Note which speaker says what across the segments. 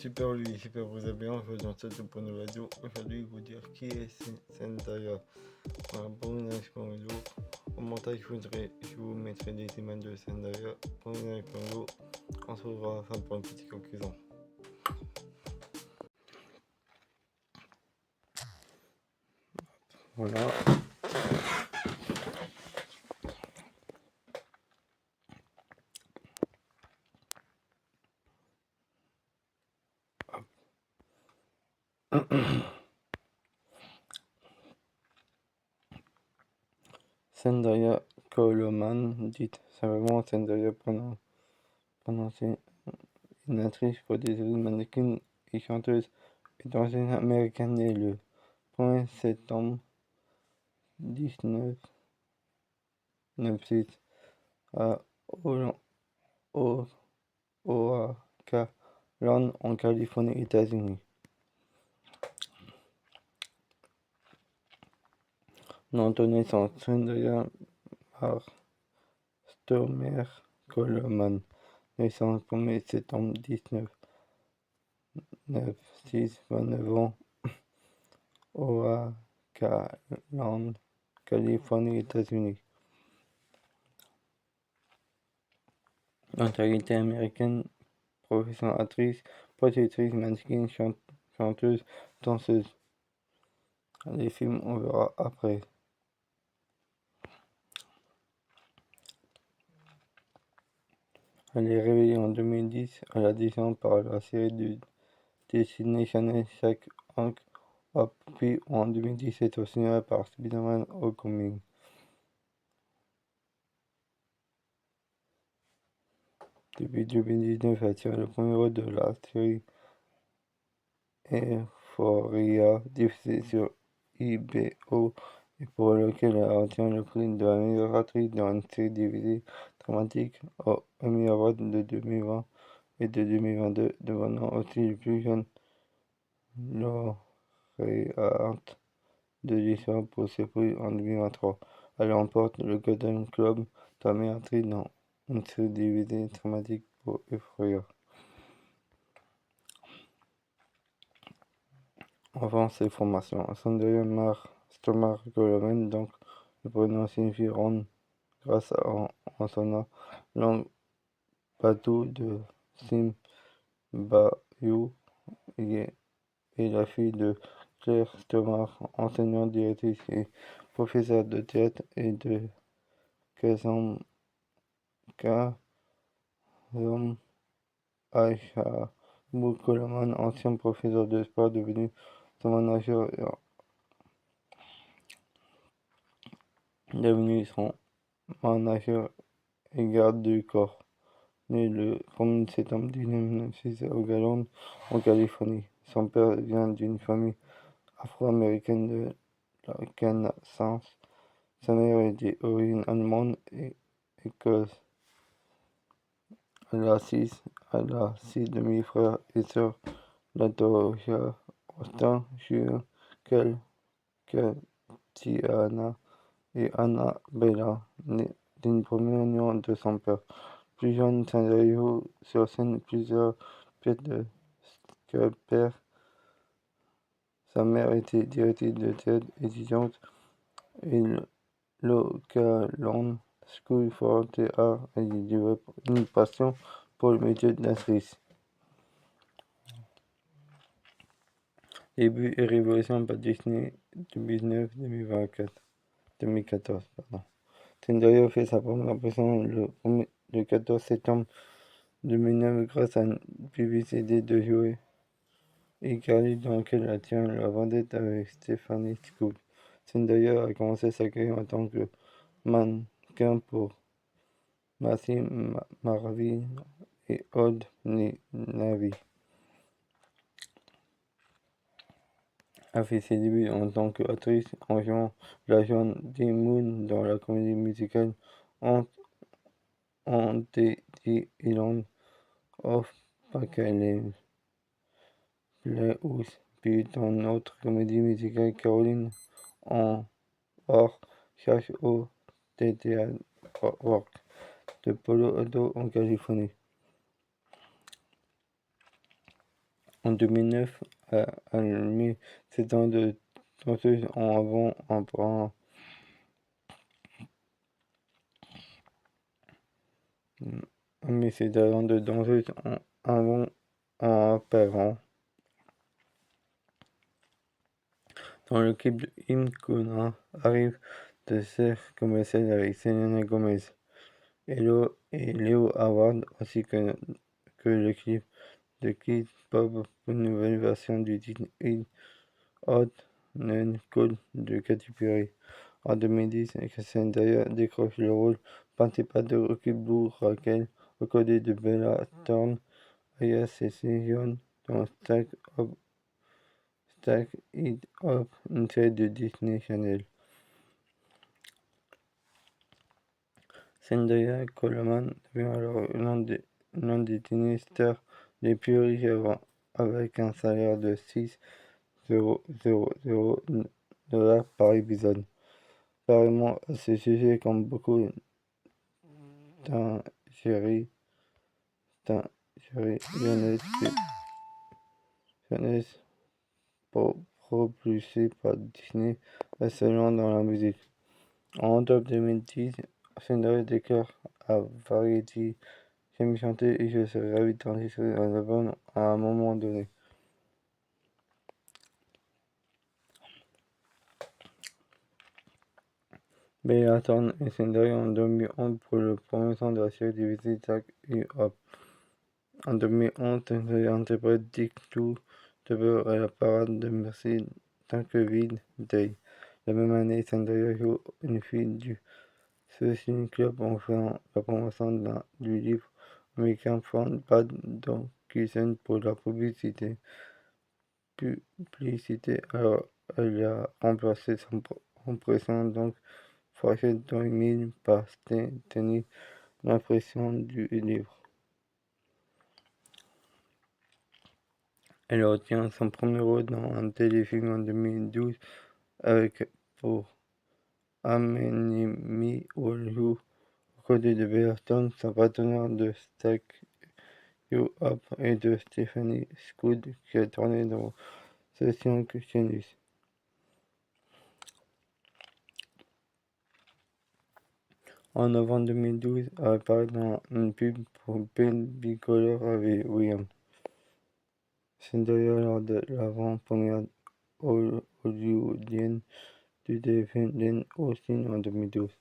Speaker 1: super lui, j'espère que vous allez bien. Aujourd'hui dans cette pour une radio. Aujourd'hui vous dire qui est Zendaya. Voilà, pour une réaction vidéo. Au montage je vous mettrai des images de Zendaya. Pour une réaction vidéo, on se revoit à la fin pour une petite conclusion. Voilà. Zendaya Coleman, dite simplement Zendaya prononcée, une actrice, productrice, mannequin et chanteuse et danseuses américaine née le 1er septembre 1996 à Oakland en Californie, États-Unis. Nom de naissance Zendaya Stormer Coleman, naissance 1er septembre 1996, 29 ans, Oakland, Californie, États-Unis. Nationalité américaine, profession actrice, productrice, mannequin, chanteuse, danseuse. Les films, on verra après. Elle est révélée en 2010 à la Disney par la série de Disney Channel Chaque Hank Hop, puis en 2017 au cinéma par Spider-Man Homecoming. Depuis 2019, elle tient le premier rôle de la série Euphoria, diffusée sur HBO, et pour lequel elle obtient le prix de la meilleure actrice dans une série télévisée dramatique aux Emmy Awards de 2020 et de 2022, devenant aussi le plus jeune lauréate de l'histoire pour ce prix en 2023. Elle remporte le Golden Globe de la meilleure actrice dans une série télévisée dramatique pour Euphoria. Avant ses formations, Zendaya Stormer Coleman, donc le prénom signifie ronde grâce en son langue Badou de Sim Bayou, et la fille de Claire Stormer, enseignante, directrice et professeure de théâtre, et de Kazam Aïcha Coleman, ancien professeur de sport devenu son manager et garde du corps. Né le 1er septembre 1996 à Oakland, en Californie. Son père vient d'une famille afro-américaine de la naissance. Sa mère est d'origine allemande et écossaise. Elle a six demi-frères et sœurs, Latoya, Austin, Junior, Kel, Tiana et Annabella, née d'une première union de son père. Plus jeune, Zendaya sur scène plusieurs pièces de Shakespeare. Sa mère était directrice de théâtre étudiante et l'Oakland School for the Arts, et développe une passion pour le métier d'actrice. Début et révolution par Disney 2014. Zendaya fait sa première apparition le 14 septembre 2009 grâce à une publicité de jouets iCarly dans laquelle elle tient la vendette avec Stephanie Scoop. Zendaya a commencé sa carrière en tant que mannequin pour Macy Marvin et Old Navy. A fait ses débuts en tant qu'actrice en jouant la jeune Dee Moon dans la comédie musicale On the Island of Bacalhau Playhouse, puis dans notre comédie musicale Caroline en hors charge au Theatre Works de Palo Alto en Californie. En 2009, elle met 7 ans de danseuse en avant un bras. Mais ses talents de danseuse en avant en apparent. Dans le clip de Im Kuna arrive de cercle commercial avec Selena Gomez et Leo Howard ainsi que le clip de Kid Pop, une nouvelle version du titre Hot and Cold de Katy Perry. En 2010, Zendaya décroche le rôle principal de Rocky Blue Raquel, aux côtés de Bella Thorne, Aya Session dans Stack It Up, une série de Disney Channel. Zendaya Coleman devient alors l'un des Disney stars les plus riches avec un salaire de 6,000 $ par épisode. Apparemment, à ce sujet, comme beaucoup d'ingéries jeunesse propulsée par Disney, seulement dans la musique. En octobre 2010, Zendaya déclare à Variety: j'aime chanter et je serais ravi d'enregistrer un album à un moment donné. Bella Thorne et Zendaya en 2011 pour le premier son de la série télévisée Stack It Up. En 2011, Zendaya interprète Dick Too Double à la parade de Merci Tankerville Day. La même année, Zendaya joue une fille du Social Club en faisant la promotion du livre américain Front Bad Docusen pour la publicité. Alors elle a remplacé son précédent donc Forget 2000 par tenir l'impression du livre. Elle obtient son premier rôle dans un téléfilm en 2012 avec pour Amenimi Wolju, aux côtés de Bella Thorne, son partenaire de Stack You Up et de Stephanie Scood qui a tourné dans Session Christianus. En novembre 2012, elle apparaît dans une pub pour Babycolor avec William. Zendaya lors de l'avant-première hollywoodienne du téléfilm Austin en 2012.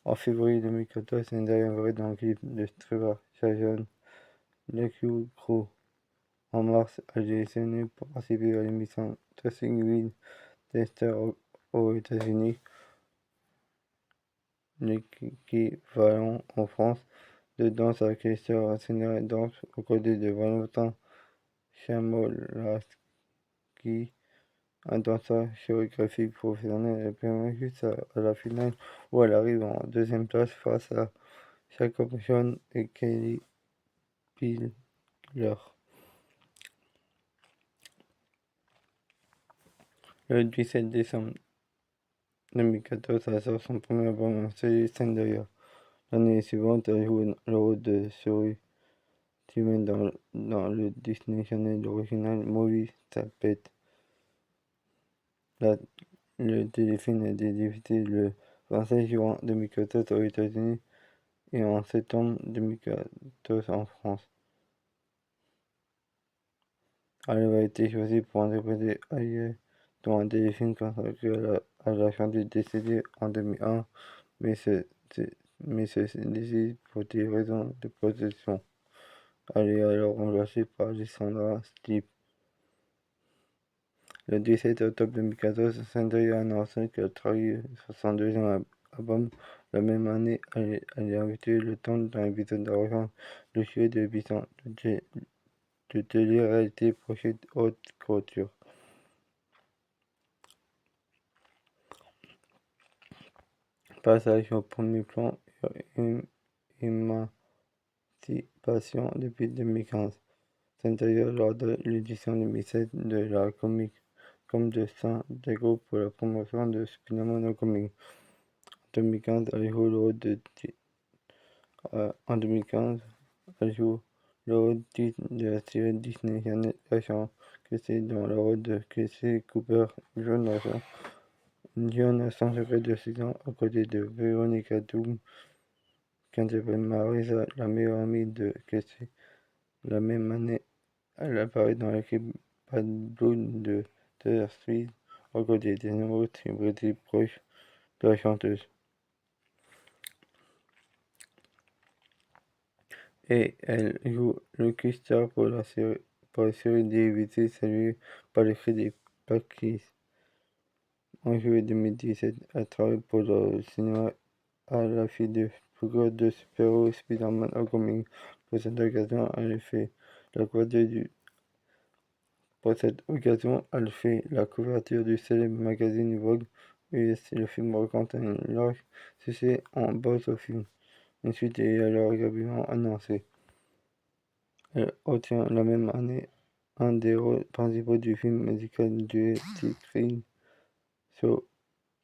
Speaker 1: En février 2014, Zendaya apparaît dans le clip de Trevor Jason, Lucky Crew. En mars, elle est sélectionnée pour participer à l'émission Dancing with the Stars aux États-Unis, l'équivalent en France de Danse avec les stars. Zendaya danse aux côtés de Valentin Chmielarski, un danseur chorégraphique professionnel. Elle permet juste à la finale où elle arrive en deuxième place face à Jacob John et Kelly Piller. Le 17 décembre 2014, elle sort son premier album en série Zendaya. L'année suivante, elle joue le rôle de Zoe Timon dans le Disney Channel original Movie Tapette. Le téléfilm a été diffusé le 26 juin 2014 aux États-Unis et en septembre 2014 en France. Elle a été choisie pour interpréter Aya dans un téléfilm consacré à la chanteuse décédée en 2001, mais ceci décide pour des raisons de protection. Elle est alors remplacée par Alessandra Stipp. Le 17 octobre 2014, Zendaya a annoncé qu'elle travaillait sur son deuxième album. La même année, elle est invitée le temps d'un épisode de rejoindre le show de l'émission de télé-réalité Project Haute Couture. Passage au premier plan et émancipation depuis 2015. Zendaya lors de l'édition 2007 de la Comic Con de San Diego pour la promotion de Spider-Man Homecoming. En 2015, elle joue le rôle de en 2015, elle joue le rôle titre de la série Disney Janet Agent, que c'est dans le rôle de Casey Cooper, jeune agent secret de 6 ans, aux côtés de Veronica Doom, qui interprète Marisa, la meilleure amie de Casey. La même année, elle apparaît dans l'équipe Bad Blood de Taylor Swift, aux côtés des nombreuses célébrités proches de la chanteuse. Et elle joue Lucky Star pour la série télévisée saluée par le cri des Packies. En juillet 2017, elle travaille pour le cinéma à l'affiche de figures de super-héros Spider-Man Homecoming. Pour cette occasion, elle fait la couverture du célèbre magazine Vogue US. Le film rencontre un large succès en box-office. Une suite est alors également annoncée. Elle obtient la même année un des rôles principaux du film musical duet titré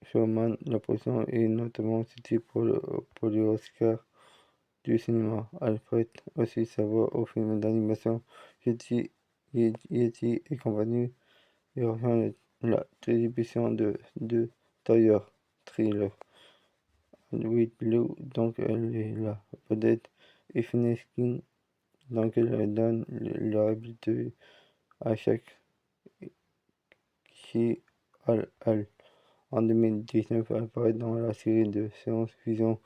Speaker 1: Showman. La production est notamment citée pour les Oscars du cinéma. Elle prête aussi sa voix au film d'animation Yeti et compagnie et rejoint la distribution de Toy Thriller with Blue, donc elle est la vedette, et Fineskin, donc elle donne leur habitude à chaque qui elle. En 2019, elle apparaît dans la série de science-fiction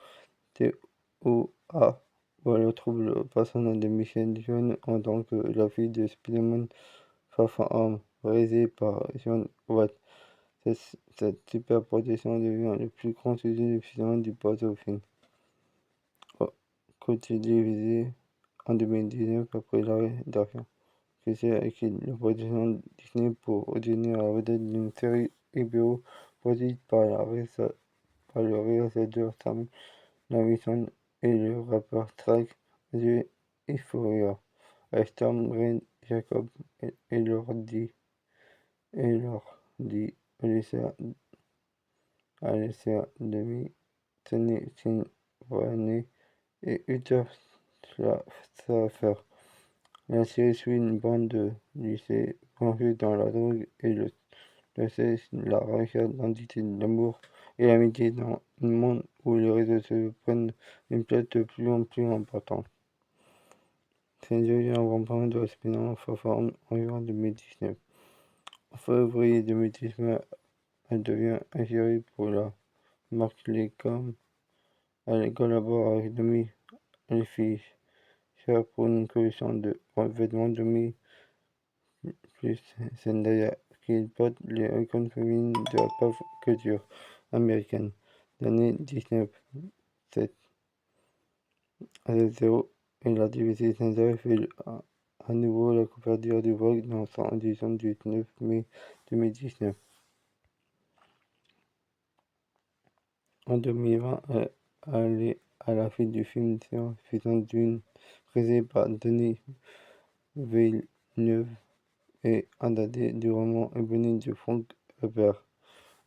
Speaker 1: TOA, où elle retrouve le personnage de Michelle Yeoh en tant que la fille de Spider-Man Far From Home, réalisée par Jon Watts. Cette superproduction devient le plus grand sujet de financement du box-office. Côté télévisé, en 2019, après l'arrêt d'argent, Casey a quitté la production Disney pour devenir la vedette d'une série HBO produite par le réalisateur Sam Levinson et le rappeur Drake de Euphoria, avec Storm Reid Jacob et Lordi Alicia Demi, Tennessee Riley et Uther Schaffer. La série suit une bande de lycéens plongés dans la drogue et le sexe, la recherche d'identité, l'amour et l'amitié dans un monde où les réseaux sociaux prennent une place de plus en plus importante. C'est devenu un grand de la spin-off Far From en juin 2019. En février 2019, elle devient ingénieure pour la marque Lancôme. Elle collabore avec Tommy Hilfiger pour une collection de vêtements Tommy plus Zendaya, qui porte les icônes féminines de la pop culture américaine. L'année 1907 à 0 et la division Zendaya fait à nouveau la couverture du Vogue dans son édition du 9 mai 2019. En 2020, elle est à la fin du film science-fiction Dune, réalisé par Denis Villeneuve et adapté du roman éponyme de Frank Herbert.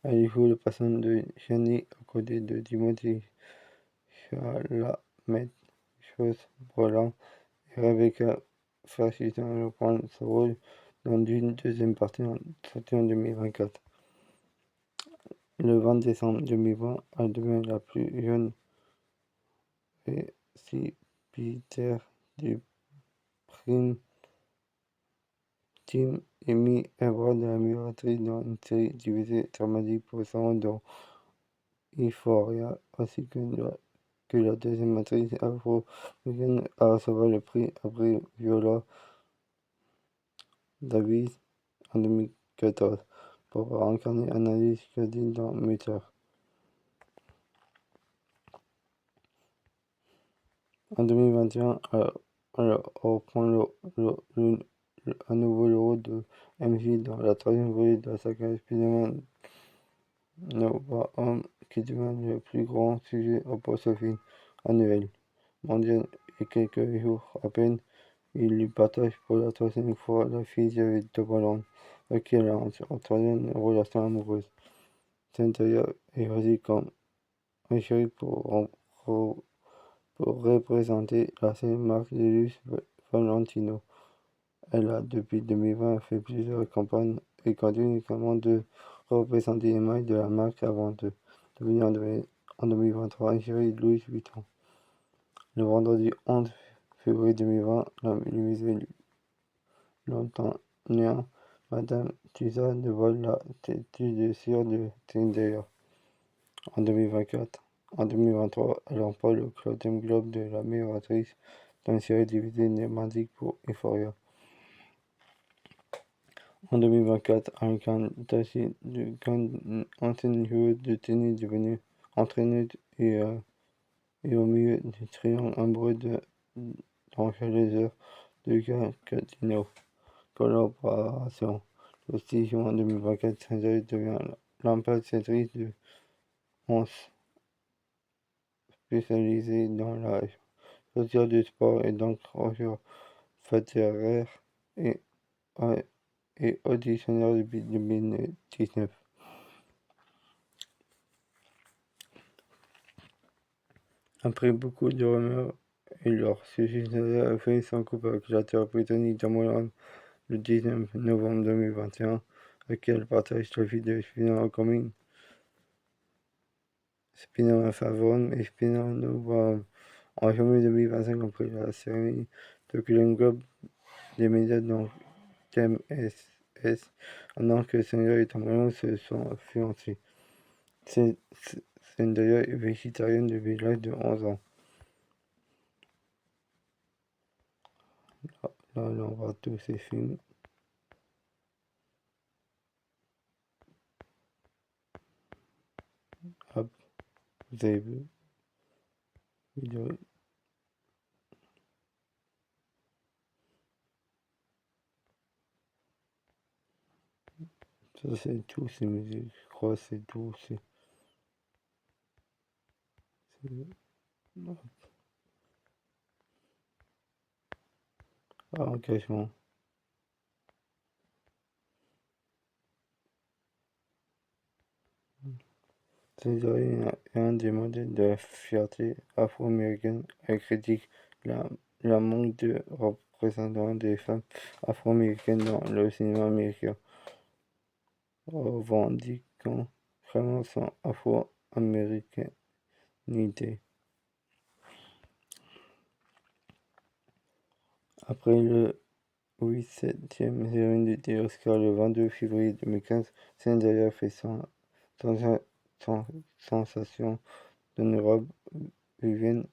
Speaker 1: Elle joue le personnage de Janie aux côtés de Timothée Chalamet, Josh Brolin et Rebecca Ferguson reprend ce rôle dans une deuxième partie sortie en 2024. Le 20 décembre 2020, elle devient la plus jeune récipiendaire du prix Tim Emmy Award de la meilleure actrice dans une série télévisée dramatique pour son rôle dans Euphoria, ainsi que la deuxième actrice afro-américaine à recevoir le prix après Viola Davis en 2014 pour avoir incarné Annalise Caddy dans Mutter. En 2021, elle reprend à nouveau le rôle de MJ dans la troisième volée de la saga Spider-Man No Way Home, qui devient le plus grand sujet au box-office annuel mondial, et quelques jours à peine, il lui partage pour la troisième fois la fille de Tom Holland, avec qui elle a entraîné une relation amoureuse. Zendaya est choisie comme chérie pour représenter la marque de luxe Valentino. Elle a, depuis 2020, fait plusieurs campagnes et continue également de représenter les marques de la marque avant de devenir en 2023 égérie de Louis Vuitton. Le vendredi 11 février 2020, le musée londonien Madame Tussauds dévoile la statue de cire de Zendaya. En 2024, en 2023, elle remporte le Golden Globe de la meilleure actrice dans une série télévisée dramatique pour Euphoria. En 2024, Ariane Tachi, ancienne joueuse de tennis devenue entraîneuse et au milieu du triangle amoureux dans les heures de Catino. Collaboration. Le 6 juin 2024, Zendaya devient l'ambassadrice de Once, spécialisée dans la sociale du sport et donc Roger Federer et, et auditionneur depuis 2019. Après beaucoup de rumeurs et leur sujet, Zendaya a fait son couple avec l'acteur britannique Tom Holland le 19 novembre 2021, avec qui elle partage la vie de Spinner Coming, Spinner Favon et Spinner Novarum. En janvier 2025, après la cérémonie de Golden Globe, des médias dont TMS annoncent que Zendaya et Tom Holland se sont fiancés. Zendaya est végétarienne depuis l'âge de 11 ans. Là, on voit tous ces films. Hop, vous avez vu. Vidéo. Ça, c'est tout, ces musiques. Je crois que c'est tout. Engagement. Zendaya est un des modèles de la fierté afro-américaine. Elle critique la manque de représentation des femmes afro-américaines dans le cinéma américain, revendiquant vraiment son afro-américanité. Après le 87e cérémonie des Oscars le 22 février 2015, Zendaya fait son sensation dans une robe Vivienne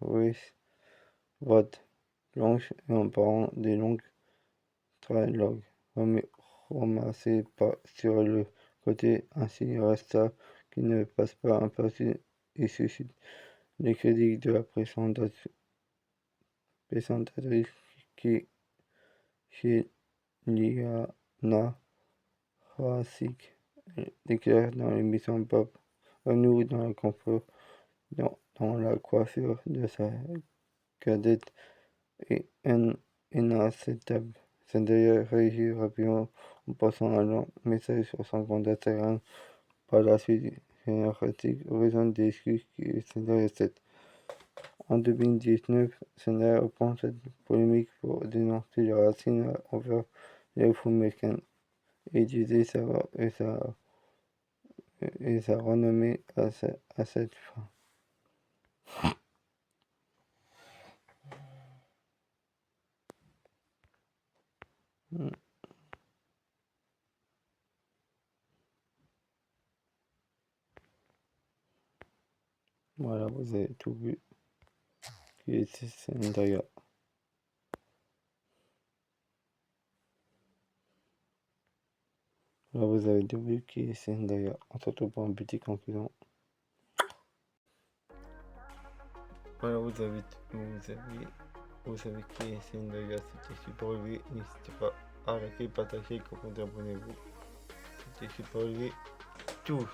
Speaker 1: Westwood blanche et en portant des longues dreadlocks ramassées sur le côté, ainsi resta qui ne passe pas aperçu et suscite les critiques de la présentatrice qui chez Liana Rasic déclare dans l'émission Pop Renew dans le confort dans la coiffure de sa cadette est inacceptable. Zendaya réagit rapidement en passant un long message sur son compte Instagram. Par la suite, Rasic raison des excuses que Zendaya accepte. En 2019, Zendaya reprend cette polémique pour dénoncer le racisme envers les Afro-Américains et utiliser sa renommée à cette fin. Voilà, vous avez tout vu. Qui est Zendaya. Là, vous avez tout vu qui est Zendaya. On se retrouve pour une petite conclusion. Voilà, vous savez qui est Zendaya. C'était super élevé. N'hésitez pas à liker, partager, commenter, abonnez-vous. C'était super élevé. Tous.